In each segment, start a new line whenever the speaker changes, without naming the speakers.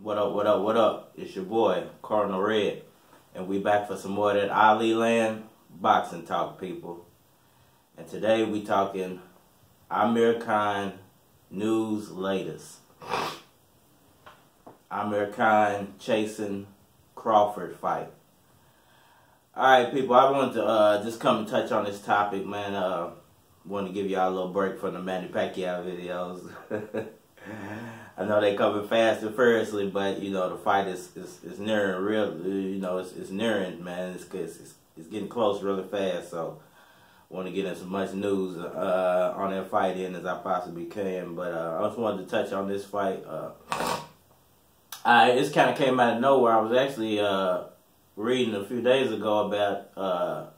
What up, what up, what up? It's your boy, Cardinal Red. And we back for some more of that Ali Land boxing talk, people. And today we talking Amir Khan News Latest. Amir Khan chasing Crawford fight. Alright, people, I wanted to just come and touch on this topic, man. Want to give y'all a little break from the Manny Pacquiao videos. I know they coming fast and furiously, but you know the fight is nearing real. You know it's nearing, man. It's getting close really fast. So I want to get as much news on that fight in as I possibly can. But I just wanted to touch on this fight. It kind of came out of nowhere. I was actually reading a few days ago about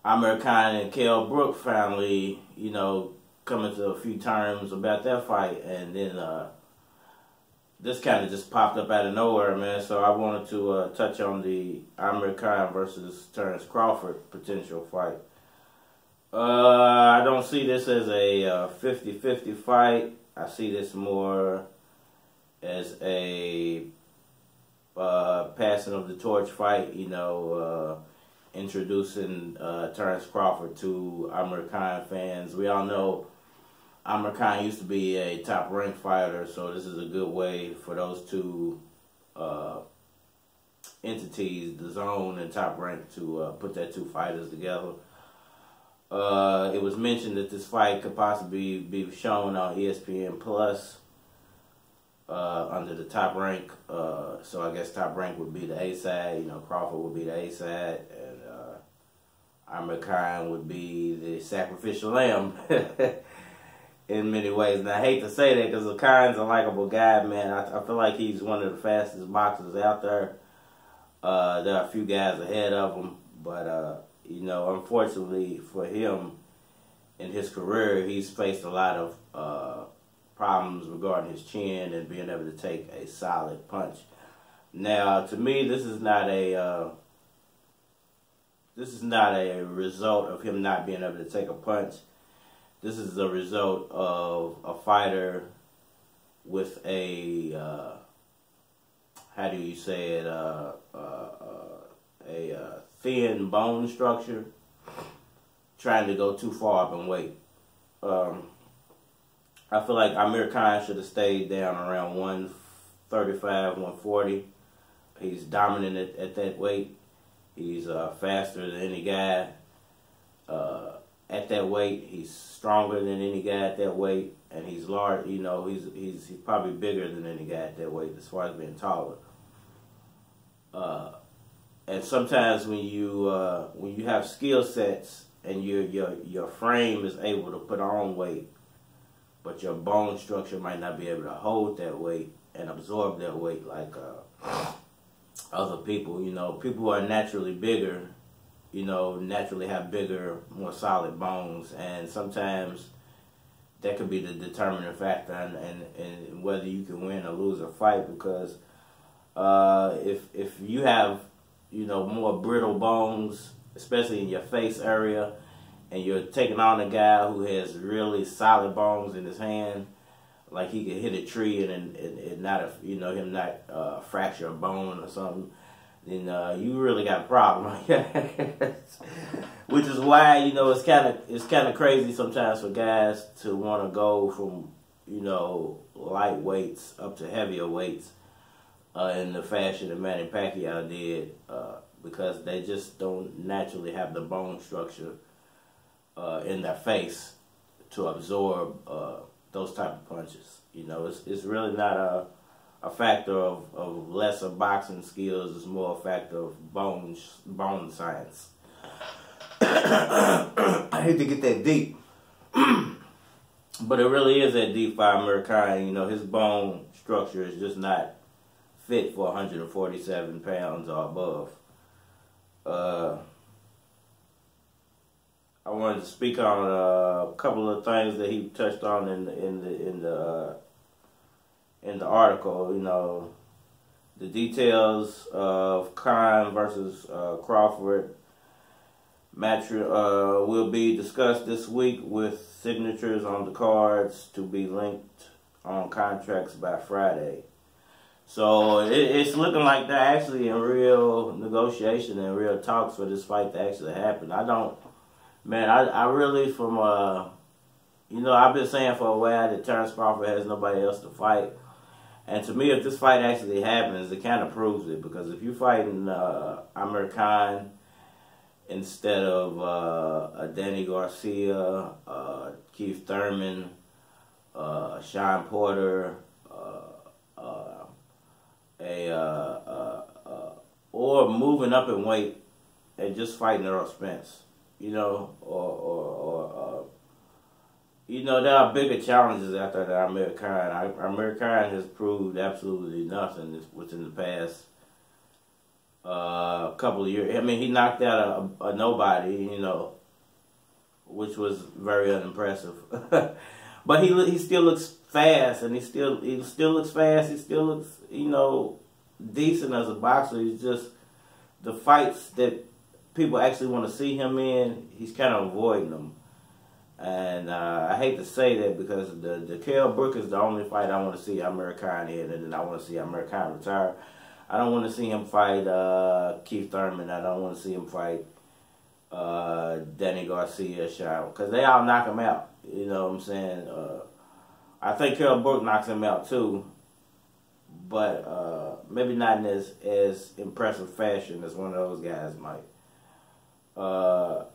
Amir Khan and Kell Brook finally, you know, coming to a few terms about that fight, and then this kind of just popped up out of nowhere, man. So I wanted to touch on the Amir Khan versus Terence Crawford potential fight. I don't see this as a 50-50 fight. I see this more as a passing of the torch fight, you know, introducing Terence Crawford to Amir Khan fans. We all know Amir Khan used to be a top-ranked fighter, so this is a good way for those two entities, the Zone and Top Rank, to put that two fighters together. It was mentioned that this fight could possibly be shown on ESPN Plus under the Top Rank. So I guess Top Rank would be the A side, you know, Crawford would be the A side, and Amir Khan would be the sacrificial lamb. In many ways. And I hate to say that because Khan's a likable guy, man. I feel like he's one of the fastest boxers out there. There are a few guys ahead of him, but, you know, unfortunately for him in his career, he's faced a lot of problems regarding his chin and being able to take a solid punch. Now, to me, this is not a result of him not being able to take a punch. This is the result of a fighter with a, how do you say it, a thin bone structure, trying to go too far up in weight. I feel like Amir Khan should have stayed down around 135, 140. He's dominant at that weight. He's faster than any guy. At that weight, he's stronger than any guy at that weight, and he's large. You know, he's probably bigger than any guy at that weight as far as being taller. And sometimes when you have skill sets and your frame is able to put on weight, but your bone structure might not be able to hold that weight and absorb that weight like other people. You know, people who are naturally bigger, you know, naturally have bigger, more solid bones, and sometimes that could be the determining factor in whether you can win or lose a fight, because if you have, you know, more brittle bones, especially in your face area, and you're taking on a guy who has really solid bones in his hand, like he could hit a tree and not, you know, him not fracture a bone or something, then you really got a problem. Which is why, you know, it's kind of crazy sometimes for guys to want to go from, you know, light weights up to heavier weights in the fashion that Manny Pacquiao did, because they just don't naturally have the bone structure in their face to absorb those type of punches. You know, it's really not a factor of lesser boxing skills. It's more a factor of bone science. I hate to get that deep, but it really is that deep for Amir Khan. You know, his bone structure is just not fit for 147 pounds or above. I wanted to speak on a couple of things that he touched on in the article. You know, the details of Khan versus Crawford match will be discussed this week, with signatures on the cards to be linked on contracts by Friday. So it's looking like they're actually in real negotiation and real talks for this fight to actually happen. I really I've been saying for a while that Terence Crawford has nobody else to fight. And to me, if this fight actually happens, it kind of proves it. Because if you're fighting Amir Khan instead of Danny Garcia, Keith Thurman, Sean Porter, or moving up in weight and just fighting Errol Spence, there are bigger challenges out there than Amir Khan. Amir Khan has proved absolutely nothing within the past couple of years. I mean, he knocked out a nobody, which was very unimpressive. But he still looks fast, and he still looks fast. He still looks, decent as a boxer. He's just the fights that people actually want to see him in, he's kind of avoiding them. And I hate to say that because the Kell Brook is the only fight I want to see Amir Khan in, and then I want to see Amir Khan retire. I don't want to see him fight Keith Thurman. I don't want to see him fight Danny Garcia, Sean, because they all knock him out. You know what I'm saying? I think Kell Brook knocks him out too, but maybe not in as impressive fashion as one of those guys might. I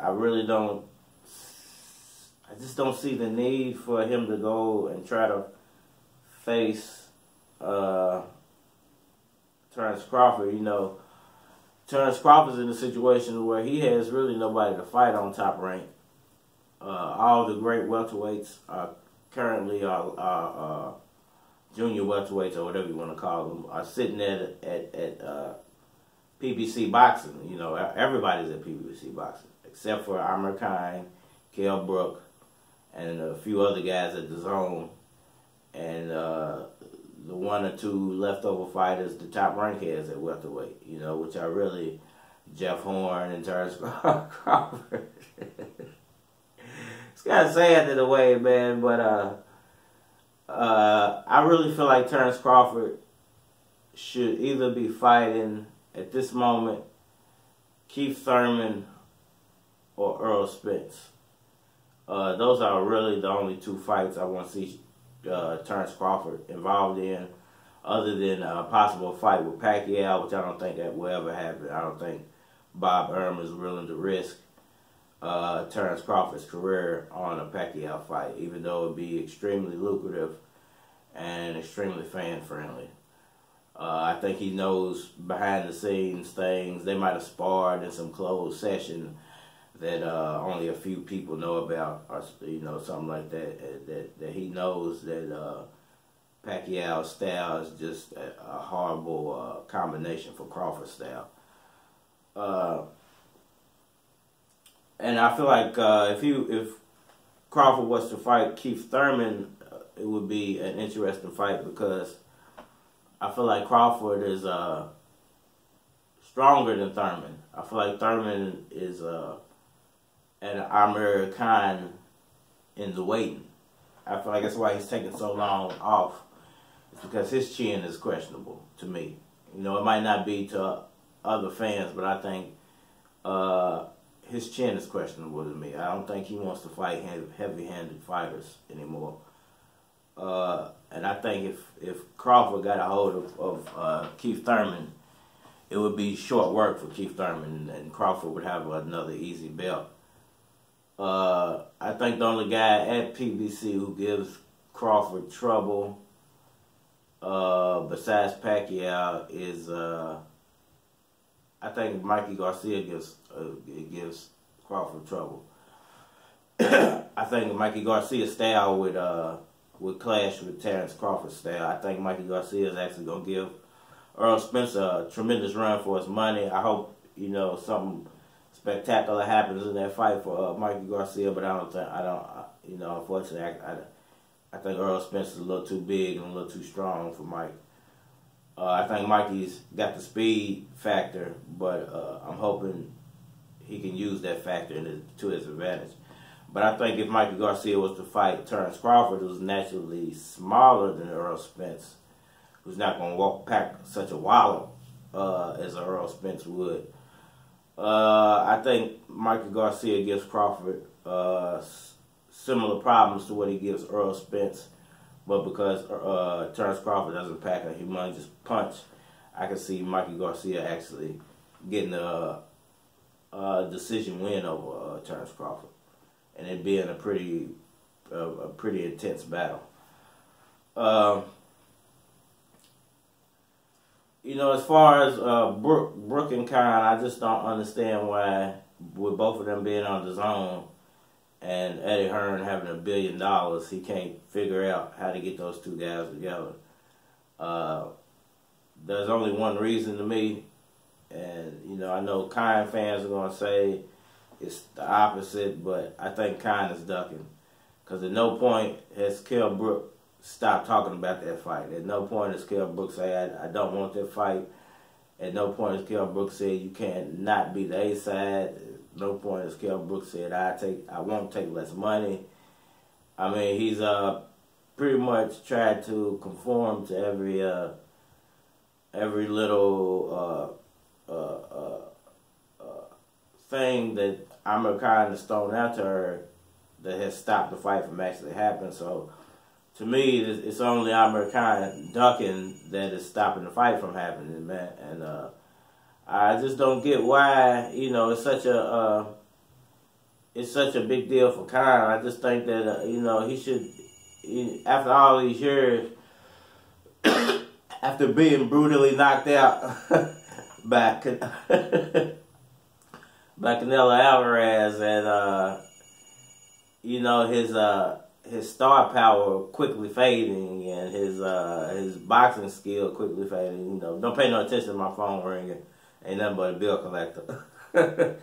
just don't see the need for him to go and try to face Terence Crawford. Terence Crawford's in a situation where he has really nobody to fight on Top Rank. All the great welterweights are currently junior welterweights, or whatever you want to call them, are sitting at PBC boxing. Everybody's at PBC boxing except for Amir Khan, Kell Brook, and a few other guys at the Zone, and the one or two leftover fighters the Top Rank has at welterweight, which are really Jeff Horn and Terence Crawford. It's kind of sad in a way, man, but I really feel like Terence Crawford should either be fighting, at this moment, Keith Thurman or Errol Spence. Those are really the only two fights I want to see Terence Crawford involved in, other than a possible fight with Pacquiao, which I don't think that will ever happen. I don't think Bob Erm is willing to risk Terence Crawford's career on a Pacquiao fight, even though it would be extremely lucrative and extremely fan-friendly. I think he knows behind-the-scenes things. They might have sparred in some closed session that only a few people know about, or something like that. That he knows that Pacquiao's style is just a horrible combination for Crawford's style. And I feel like if Crawford was to fight Keith Thurman, it would be an interesting fight, because I feel like Crawford is stronger than Thurman. I feel like Thurman is an Amir Khan in the waiting. I feel like that's why he's taking so long off. It's because his chin is questionable to me. It might not be to other fans, but I think his chin is questionable to me. I don't think he wants to fight heavy-handed fighters anymore. And I think if Crawford got a hold of Keith Thurman, it would be short work for Keith Thurman, and Crawford would have another easy belt. I think the only guy at PBC who gives Crawford trouble, besides Pacquiao, is I think Mikey Garcia gives Crawford trouble. I think Mikey Garcia's style would clash with Terence Crawford's style. I think Mikey Garcia is actually gonna give Errol Spence a tremendous run for his money. I hope something spectacular happens in that fight for Mikey Garcia, but unfortunately, I think Errol Spence is a little too big and a little too strong for Mike. I think Mikey's got the speed factor, but I'm hoping he can use that factor to his advantage. But I think if Mikey Garcia was to fight Terence Crawford, who's naturally smaller than Errol Spence, who's not going to pack such a wallop as Errol Spence would. I think Mikey Garcia gives Crawford similar problems to what he gives Errol Spence, but because Terence Crawford doesn't pack a humongous punch, I can see Mikey Garcia actually getting a decision win over Terence Crawford, and it being a pretty intense battle. You know, as far as Brook and Khan, I just don't understand why, with both of them being on the zone and Eddie Hearn having $1 billion, he can't figure out how to get those two guys together. There's only one reason to me, and you know, I know Khan fans are going to say it's the opposite, but I think Khan is ducking. Because at no point has Kell Brook stopped talking about that fight. At no point has Kell Brook said, I don't want that fight. At no point has Kell Brook said, you can't not be the A side. At no point has Kell Brook said, I won't take less money. I mean, he's pretty much tried to conform to every little thing that Amir Khan has thrown out to her that has stopped the fight from actually happening. So, to me, it's only Amir Khan ducking that is stopping the fight from happening, man. And I just don't get why, you know, it's such a big deal for Khan. I just think that you know, he should, after all these years, after being brutally knocked out by Canelo Alvarez, and you know, his star power quickly fading, and his boxing skill quickly fading. You know, don't pay no attention to my phone ringing. Ain't nothing but a bill collector. You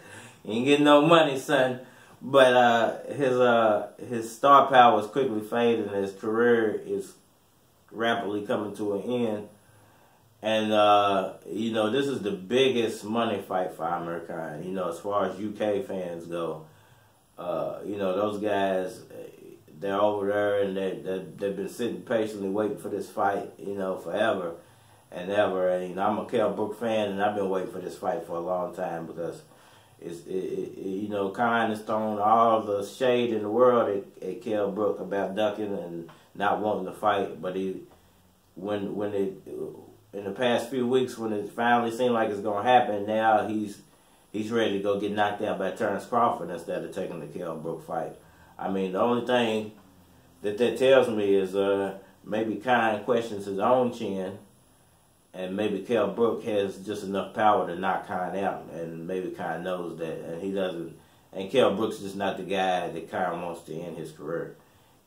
ain't getting no money, son. But his star power is quickly fading, and his career is rapidly coming to an end. And you know, this is the biggest money fight for Amir Khan. You know, as far as UK fans go, you know, those guys, they're over there, and they've been sitting patiently waiting for this fight, you know, forever and ever. And you know, I'm a Kell Brook fan, and I've been waiting for this fight for a long time, because you know, Khan has thrown all the shade in the world at Kell Brook about ducking and not wanting to fight. But in the past few weeks, when it finally seemed like it's gonna happen, now he's ready to go get knocked out by Terence Crawford instead of taking the Kell Brook fight. I mean, the only thing that tells me is maybe Khan questions his own chin, and maybe Kell Brook has just enough power to knock Khan out, and maybe Khan knows that, and he doesn't. And Kell Brook's just not the guy that Khan wants to end his career.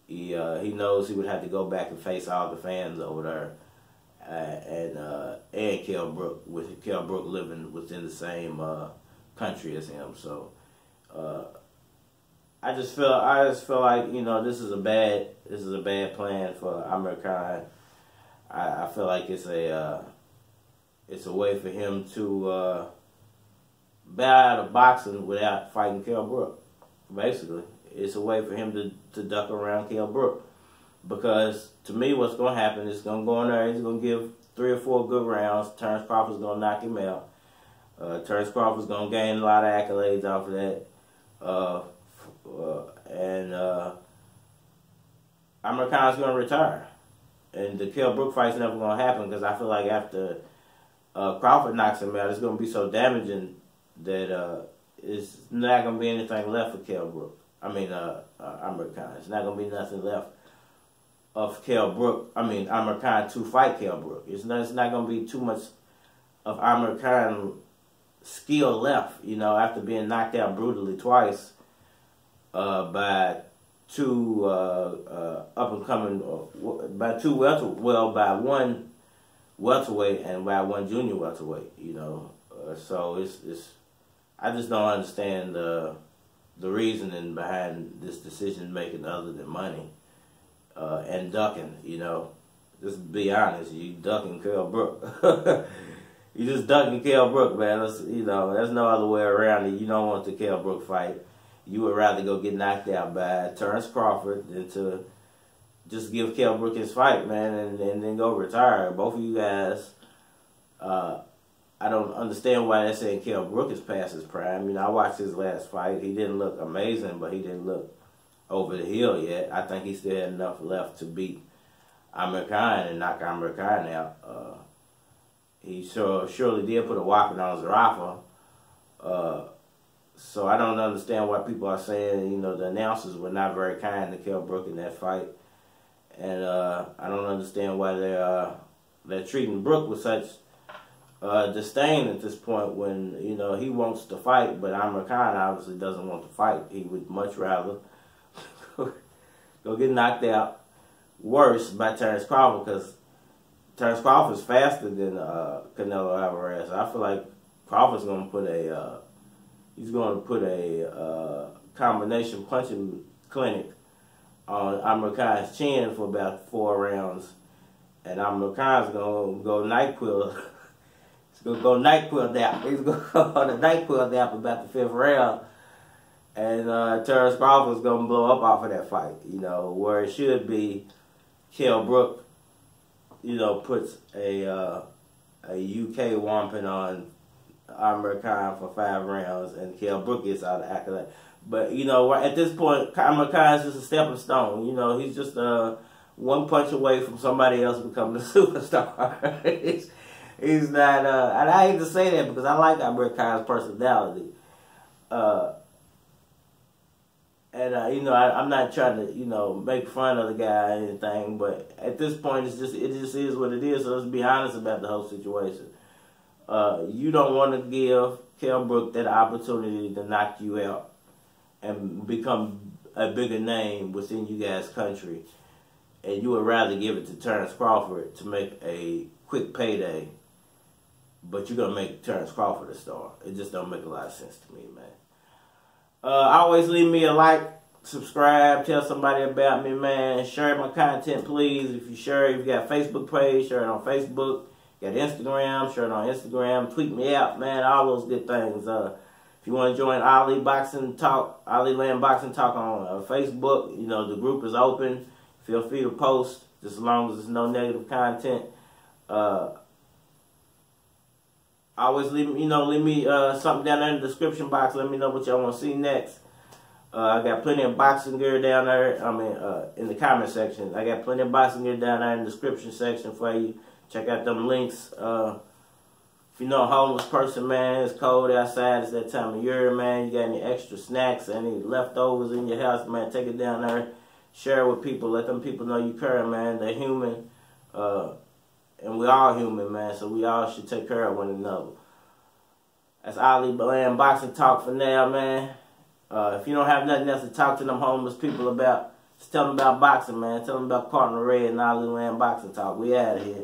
He knows he would have to go back and face all the fans over there, and Kell Brook, with Kell Brook living within the same country as him. So I just feel like, you know, this is a bad plan for Amir Khan. I feel like it's a way for him to bow out of boxing without fighting Kell Brook. Basically, it's a way for him to duck around Kell Brook, because to me, what's going to happen is going to go in there. He's going to give 3 or 4 good rounds. Terence Crawford's going to knock him out. Terence Crawford's going to gain a lot of accolades off of that. And Amir Khan's going to retire. And the Kell Brook fight's never going to happen, because I feel like after Crawford knocks him out, it's going to be so damaging that it's not going to be anything left for Kell Brook. I mean, Amir Khan. It's not going to be nothing left of Kell Brook. I mean, Amir Khan to fight Kell Brook. It's not going to be too much of Amir Khan skill left, you know, after being knocked out brutally twice by two up-and-coming, by one welterweight and by one junior welterweight, you know. So I just don't understand the reasoning behind this decision-making other than money and ducking, you know. Just be honest, you ducking Kell Brook. You just ducking Kell Brook, man. You know, there's no other way around it. You don't want the Kell Brook fight. You would rather go get knocked out by Terence Crawford than to just give Kell Brook his fight, man, and then go retire. Both of you guys, I don't understand why they're saying Kell Brook is past his prime. You know, I watched his last fight. He didn't look amazing, but he didn't look over the hill yet. I think he still had enough left to beat Amir Khan and knock Amir Khan out. He surely did put a whopping on Zarafa. So I don't understand why people are saying, you know, the announcers were not very kind to Kell Brook in that fight. And I don't understand why they're treating Brook with such disdain at this point when, you know, he wants to fight, but Amir Khan obviously doesn't want to fight. He would much rather go get knocked out worse by Terence Crawford, because Terence Crawford is faster than Canelo Alvarez. I feel like Crawford's going to put a combination punching clinic on Amir Khan's chin for about 4 rounds, and Amir Khan's going to go NyQuil. He's going to go NyQuil nap. He's going to go on a NyQuil nap about the 5th round, and Terence Crawford's going to blow up off of that fight. You know, where it should be, Kell Brook, you know, puts a UK whomping on Amir Khan for 5 rounds, and Kell Brook gets out of accolade. But, you know, at this point, Amir Khan is just a stepping stone. You know, he's just one punch away from somebody else becoming a superstar. he's not, and I hate to say that because I like Amir Khan's personality. You know, I'm not trying to, you know, make fun of the guy or anything, but at this point, it just is what it is. So let's be honest about the whole situation. You don't want to give Kell Brook that opportunity to knock you out and become a bigger name within you guys' country, and you would rather give it to Terence Crawford to make a quick payday, but you're gonna make Terence Crawford a star. It just don't make a lot of sense to me, man. Always leave me a like, subscribe, tell somebody about me, man. Share my content, please. If you share, if you got a Facebook page, share it on Facebook. Got Instagram, share it on Instagram. Tweet me out, man. All those good things. If you want to join Ali Boxing Talk, Ali Land Boxing Talk on Facebook, you know, the group is open. Feel free to post, just as long as there's no negative content. Always leave me something down there in the description box. Let me know what y'all want to see next. I got plenty of boxing gear down there. I mean, in the comment section. I got plenty of boxing gear down there in the description section for you. Check out them links. If you know a homeless person, man, it's cold outside. It's that time of year, man. You got any extra snacks, any leftovers in your house, man, take it down there. Share it with people. Let them people know you care, man. They're human. And we're all human, man, so we all should take care of one another. That's Ali Land Boxing Talk for now, man. If you don't have nothing else to talk to them homeless people about, just tell them about boxing, man. Tell them about Partner Red and Ali Land Boxing Talk. We out of here.